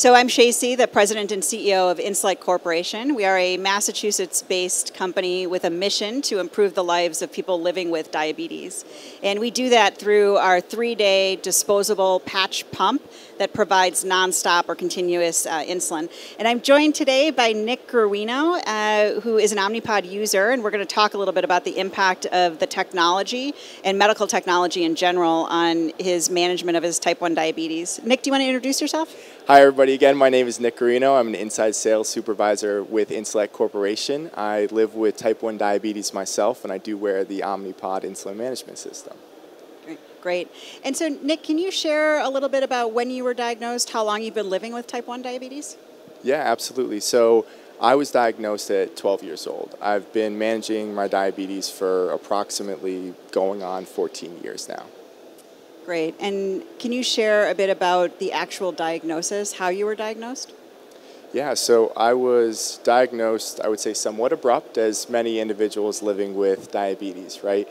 So I'm Shacey, the president and CEO of Insulet Corporation. We are a Massachusetts-based company with a mission to improve the lives of people living with diabetes. And we do that through our 3-day disposable patch pump that provides nonstop or continuous insulin. And I'm joined today by Nick Gruino, who is an Omnipod user, and we're going to talk a little bit about the impact of the technology and medical technology in general on his management of his type 1 diabetes. Nick, do you want to introduce yourself? Hi everybody, again, my name is Nick Gruino. I'm an inside sales supervisor with Insulet Corporation. I live with type 1 diabetes myself, and I do wear the Omnipod insulin management system. Great. And so, Nick, can you share a little bit about when you were diagnosed, how long you've been living with type 1 diabetes? Yeah, absolutely. So I was diagnosed at 12 years old. I've been managing my diabetes for approximately going on 14 years now. Great. And can you share a bit about the actual diagnosis, how you were diagnosed? Yeah, so I was diagnosed, I would say, somewhat abrupt, as many individuals living with diabetes, right?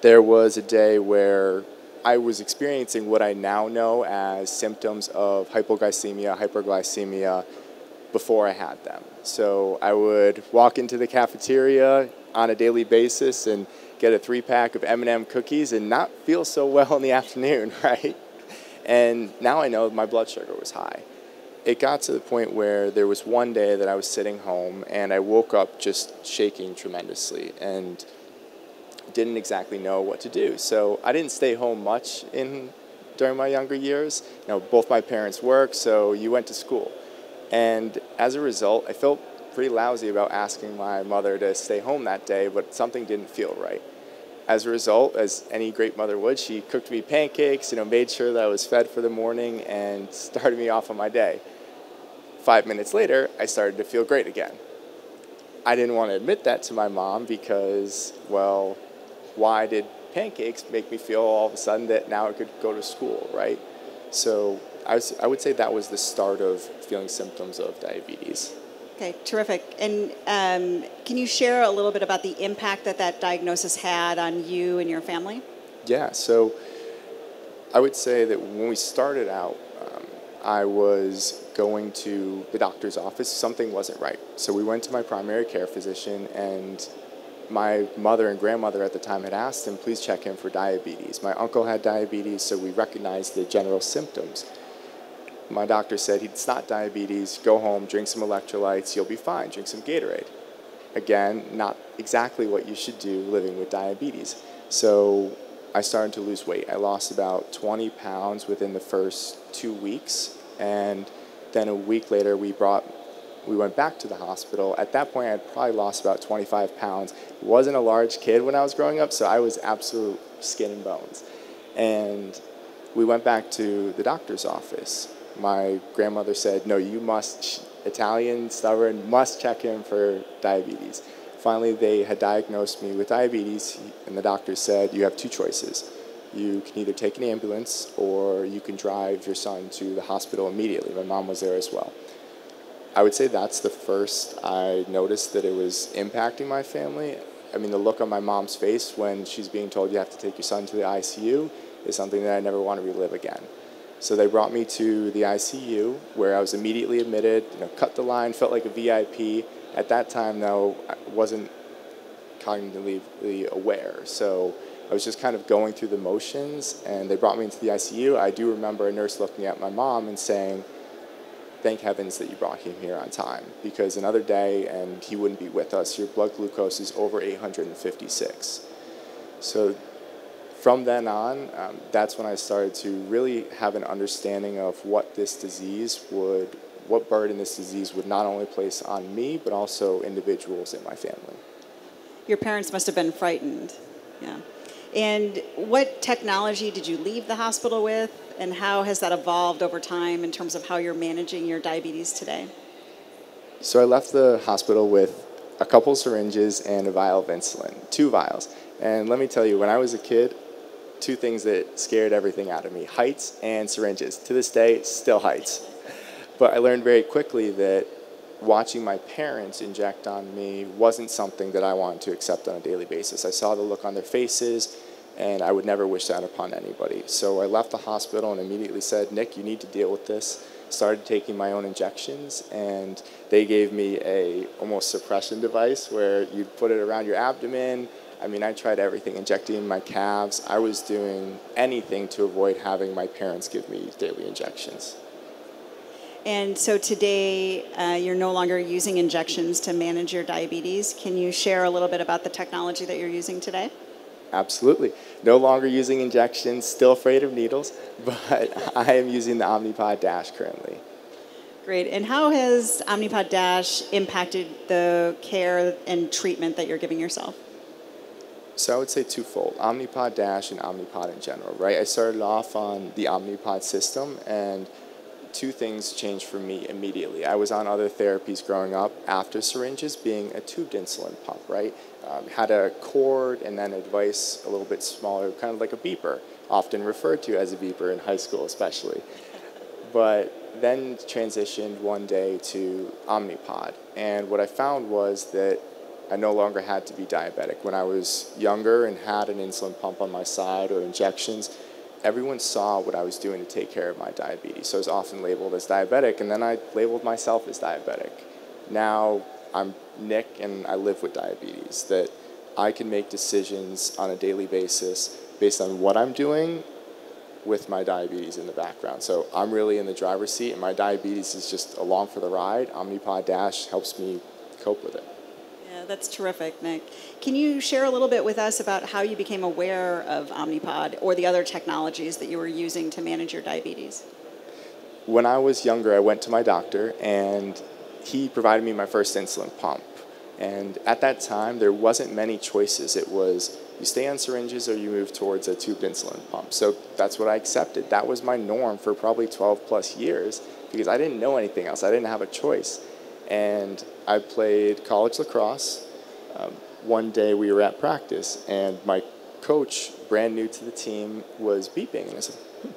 There was a day where I was experiencing what I now know as symptoms of hypoglycemia, hyperglycemia before I had them. So I would walk into the cafeteria on a daily basis and get a 3-pack of M&M cookies and not feel so well in the afternoon, right? And now I know my blood sugar was high. It got to the point where there was one day that I was sitting home and I woke up just shaking tremendously and didn't exactly know what to do. So I didn't stay home much during my younger years. You know, both my parents worked, so you went to school. And as a result, I felt pretty lousy about asking my mother to stay home that day, but something didn't feel right. As a result, as any great mother would, she cooked me pancakes, made sure that I was fed for the morning and started me off on my day. 5 minutes later, I started to feel great again. I didn't want to admit that to my mom because, well, why did pancakes make me feel all of a sudden that now I could go to school, right? So I would say that was the start of feeling symptoms of diabetes. Okay, terrific. And can you share a little bit about the impact that that diagnosis had on you and your family? Yeah, so I would say that when we started out, I was going to the doctor's office. Something wasn't right. So we went to my primary care physician, and my mother and grandmother at the time had asked him, please check him for diabetes. My uncle had diabetes, so we recognized the general symptoms. My doctor said, it's not diabetes, go home, drink some electrolytes, you'll be fine, drink some Gatorade. Again, not exactly what you should do living with diabetes. So I started to lose weight. I lost about 20 pounds within the first 2 weeks, and then a week later we went back to the hospital. At that point, I had probably lost about 25 pounds. I wasn't a large kid when I was growing up, so I was absolute skin and bones. And we went back to the doctor's office. My grandmother said, no, you must, Italian, stubborn, must check him for diabetes. Finally, they had diagnosed me with diabetes, and the doctor said, you have 2 choices. You can either take an ambulance or you can drive your son to the hospital immediately. My mom was there as well. I would say that's the first I noticed that it was impacting my family. I mean, the look on my mom's face when she's being told you have to take your son to the ICU is something that I never want to relive again. So they brought me to the ICU where I was immediately admitted, cut the line, felt like a VIP. At that time, though, I wasn't cognitively aware. So I was just kind of going through the motions, and they brought me into the ICU. I do remember a nurse looking at my mom and saying, thank heavens that you brought him here on time, because another day and he wouldn't be with us. Your blood glucose is over 856. So from then on, that's when I started to really have an understanding of what burden this disease would not only place on me, but also individuals in my family. Your parents must have been frightened. Yeah. And what technology did you leave the hospital with, and how has that evolved over time in terms of how you're managing your diabetes today? So I left the hospital with a couple syringes and a vial of insulin, 2 vials. And let me tell you, when I was a kid, 2 things that scared everything out of me, heights and syringes. To this day, still heights. But I learned very quickly that watching my parents inject on me wasn't something that I wanted to accept on a daily basis. I saw the look on their faces, and I would never wish that upon anybody. So I left the hospital and immediately said, Nick, you need to deal with this. started taking my own injections, and they gave me a almost suppression device where you put it around your abdomen. I mean, I tried everything, injecting my calves. I was doing anything to avoid having my parents give me daily injections. And so today, you're no longer using injections to manage your diabetes. Can you share a little bit about the technology that you're using today? Absolutely. No longer using injections, still afraid of needles, but I am using the Omnipod Dash currently. Great. And how has Omnipod Dash impacted the care and treatment that you're giving yourself? So I would say twofold, Omnipod Dash and Omnipod in general, right? I started off on the Omnipod system, and two things changed for me immediately. I was on other therapies growing up after syringes, being a tubed insulin pump, right? Had a cord and then a device a little bit smaller, kind of like a beeper, often referred to as a beeper in high school especially. But then transitioned one day to Omnipod, and what I found was that I no longer had to be diabetic. When I was younger and had an insulin pump on my side or injections, everyone saw what I was doing to take care of my diabetes. So I was often labeled as diabetic, and then I labeled myself as diabetic. Now I'm Nick, and I live with diabetes, that I can make decisions on a daily basis based on what I'm doing with my diabetes in the background. So I'm really in the driver's seat, and my diabetes is just along for the ride. Omnipod Dash helps me cope with it. Yeah, that's terrific, Nick. Can you share a little bit with us about how you became aware of Omnipod or the other technologies that you were using to manage your diabetes? When I was younger, I went to my doctor, and he provided me my first insulin pump. And at that time, there wasn't many choices. It was you stay on syringes or you move towards a tubed insulin pump. So that's what I accepted. That was my norm for probably 12 plus years because I didn't know anything else. I didn't have a choice. And I played college lacrosse. One day we were at practice, and my coach, brand new to the team, was beeping. And I said,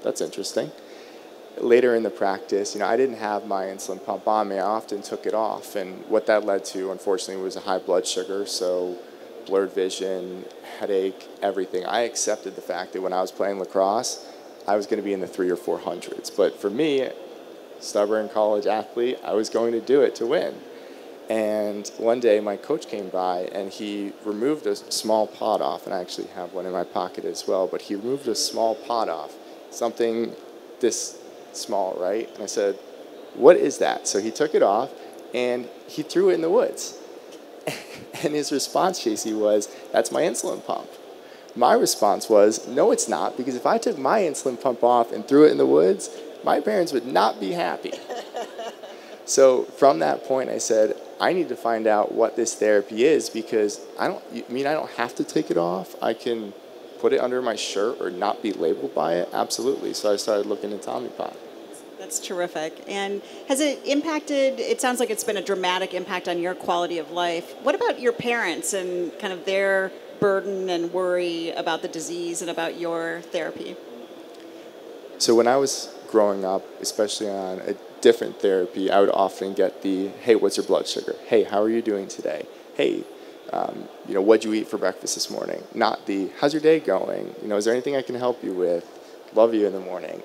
that's interesting. Later in the practice, I didn't have my insulin pump on me. I often took it off. And what that led to, unfortunately, was a high blood sugar, so blurred vision, headache, everything. I accepted the fact that when I was playing lacrosse, I was going to be in the 300 or 400s. But for me, stubborn college athlete, I was going to do it to win. And one day my coach came by and he removed a small pod off, and I actually have one in my pocket as well, but he removed a small pod off, something this small, right? And I said, what is that? So he took it off and he threw it in the woods. And his response, Chasey, was, that's my insulin pump. My response was, no, it's not, because if I took my insulin pump off and threw it in the woods, my parents would not be happy. So from that point, I said, I need to find out what this therapy is, because I don't have to take it off. I can put it under my shirt or not be labeled by it. Absolutely. So I started looking into Omnipod. That's terrific. And has it impacted, it sounds like it's been a dramatic impact on your quality of life. What about your parents and kind of their burden and worry about the disease and about your therapy? So when I was growing up, especially on a different therapy, I would often get the, hey, what's your blood sugar? Hey, how are you doing today? Hey, what'd you eat for breakfast this morning? Not the, how's your day going? Is there anything I can help you with? Love you in the morning.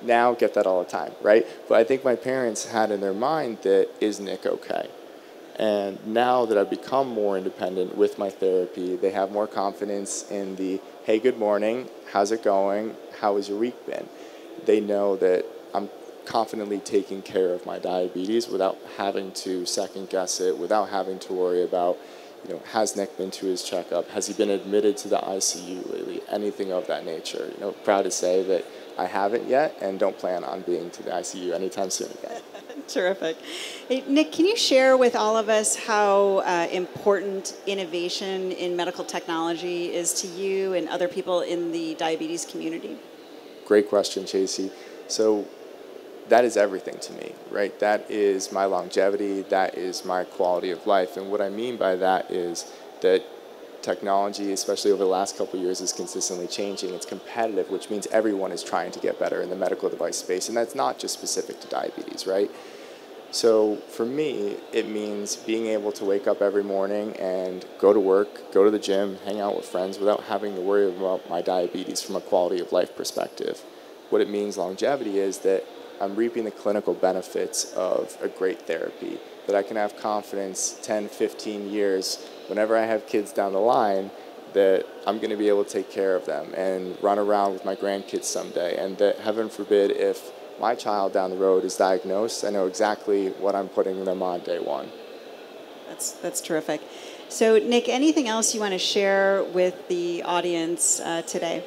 Now get that all the time, right? But I think my parents had in their mind that, is Nick okay? And now that I've become more independent with my therapy, they have more confidence in the, hey, good morning, how's it going? How has your week been? They know that I'm confidently taking care of my diabetes without having to second guess it, without having to worry about, has Nick been to his checkup? Has he been admitted to the ICU lately? Anything of that nature. Proud to say that I haven't yet and don't plan on being to the ICU anytime soon again. Terrific. Hey, Nick, can you share with all of us how important innovation in medical technology is to you and other people in the diabetes community? Great question, Chasey. So that is everything to me, right? That is my longevity. That is my quality of life. And what I mean by that is that technology, especially over the last couple of years, is consistently changing. It's competitive, which means everyone is trying to get better in the medical device space. And that's not just specific to diabetes, right? So for me, it means being able to wake up every morning and go to work, go to the gym, hang out with friends without having to worry about my diabetes from a quality of life perspective. What it means longevity is that I'm reaping the clinical benefits of a great therapy, that I can have confidence 10, 15 years, whenever I have kids down the line, that I'm going to be able to take care of them and run around with my grandkids someday, and that, heaven forbid, if my child down the road is diagnosed, I know exactly what I'm putting them on day one. That's terrific. So, Nick, anything else you want to share with the audience today?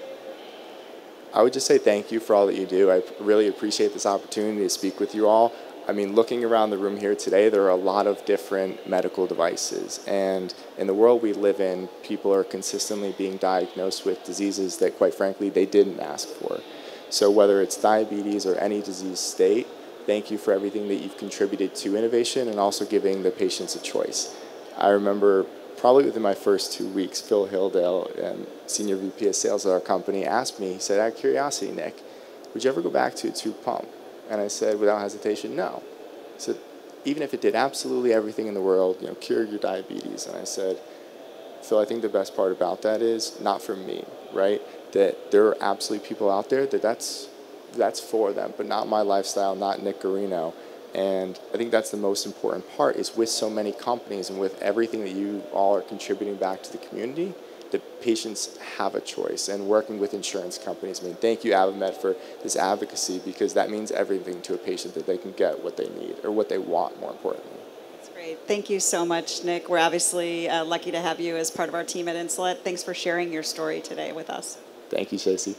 I would just say thank you for all that you do. I really appreciate this opportunity to speak with you all. I mean, looking around the room here today, there are a lot of different medical devices. And in the world we live in, people are consistently being diagnosed with diseases that, quite frankly, they didn't ask for. So whether it's diabetes or any disease state, thank you for everything that you've contributed to innovation and also giving the patients a choice. I remember probably within my first 2 weeks, Phil Hilldale, Senior VP of Sales at our company, asked me, he said, out of curiosity, Nick, would you ever go back to a tube pump? And I said, without hesitation, no. He said, even if it did absolutely everything in the world, cure your diabetes. And I said, Phil, I think the best part about that is not for me, right? That there are absolutely people out there that's for them, but not my lifestyle, not Nick Garino. And I think that's the most important part, is with so many companies and with everything that you all are contributing back to the community, the patients have a choice. And working with insurance companies, I mean, thank you, AvaMed, for this advocacy, because that means everything to a patient, that they can get what they need, or what they want, more importantly. That's great. Thank you so much, Nick. We're obviously lucky to have you as part of our team at Insulet. Thanks for sharing your story today with us. Thank you, Stacey.